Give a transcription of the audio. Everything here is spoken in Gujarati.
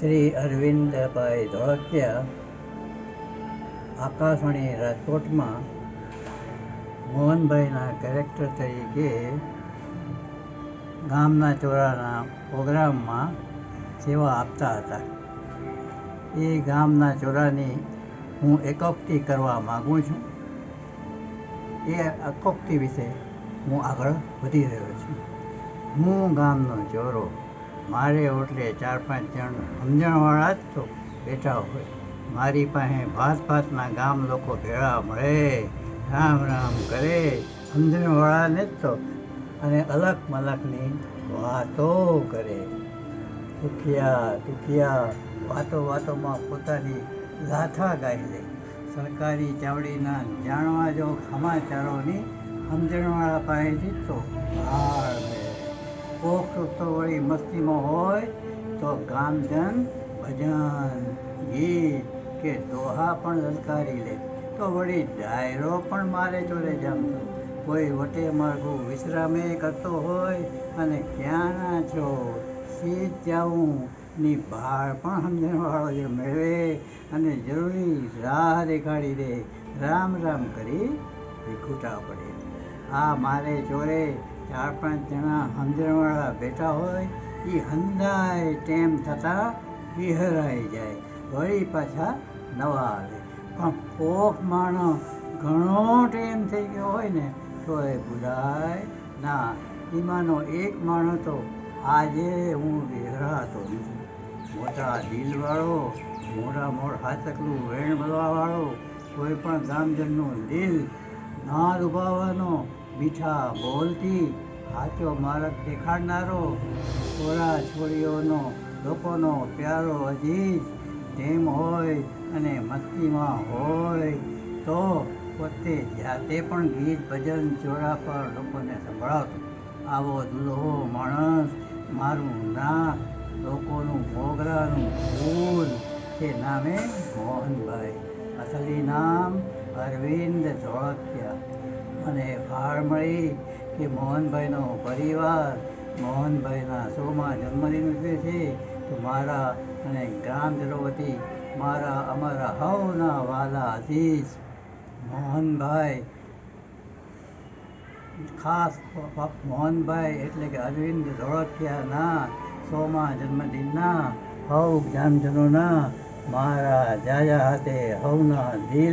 શ્રી અરવિંદભાઈ ધોળકિયા આકાશવાણી રાજકોટમાં મોહનભાઈના કેરેક્ટર તરીકે ગામના ચોરાના પ્રોગ્રામમાં સેવા આપતા હતા. એ ગામના ચોરાની હું એકોક્તિ કરવા માગું છું. એ એકોક્તિ વિશે હું આગળ વધી રહ્યો છું. હું ગામનો ચોરો, મારે ઓટલે 4-5 જણ સમજણવાળા જ તો બેઠા હોય. મારી પાસે ભાતના ગામ લોકો ભેળા મળે, રામ રામ કરે, સમજણવાળાને જ તો, અને અલગ મલકની વાતો કરે. દુખિયા વાતોમાં પોતાની ગાથા ગાઈ લે. સરકારી ચાવડીના જાણવા જો સમાચારોની સમજણવાળા પાસેથી તો ભાળ મળે. કોક તો વળી મસ્તીમાં હોય તો ગામજન ભજન ગીત કે દોહા પણ લલકારી લે. તો વળી ડાયરો પણ મારે જોડે જમતો. કોઈ વટે માર્ગું વિશ્રામે કરતો હોય અને ક્યાં ના છો સીધ જાઉં ની ભાળ પણ સમજણવાળો જે મેળવે અને જરૂરી રાહ દેખાડી દે. રામ રામ કરી વિખૂટા પડે. આ મારે ચોરે 4-5 જણા સમજણવાળા બેઠા હોય, એ હંધાય ટેમ થતાં વિહરાઈ જાય. વળી પાછા નવા આવે. પણ કોક માણસ ઘણો ટેમ થઈ ગયો હોય ને તો એ ભૂલાય ના. એમાંનો એક માણસ તો આજે હું વિહરાતો નથી. મોટા દિલવાળો, મોડ હાથકલું વેણ બોલવાવાળો, કોઈ પણ ગામજનનું દિલ ના દુભાવવાનો, મીઠા બોલથી સાચો માર્ગ દેખાડનારો, છોરા છોરીઓનો લોકોનો પ્યારો અજીજ પ્રેમ હોય અને મસ્તીમાં હોય તો પોતે જાતે પણ ગીત ભજન ચોરા પર લોકોને સંભળાવતો. આવો દુલ્હો માણસ, મારું નાક લોકોનું મોગરાનું ફૂલ તે નામે મોહનભાઈ. અસલી નામ અરવિંદ ધોળકિયા. મને ભાળ મળી કે મોહનભાઈનો પરિવાર મોહનભાઈના 100મા જન્મદિન ઉજવે છે. તો મારા અને ગ્રામજનો વતી અમારા હવના વાલા અજીજ મોહનભાઈ, ખાસ મોહનભાઈ એટલે કે અરવિંદ ધોળકિયાના 100મા જન્મદિનના હવ ગ્રામજનોના મારા જાજા હાથે હવના દિલ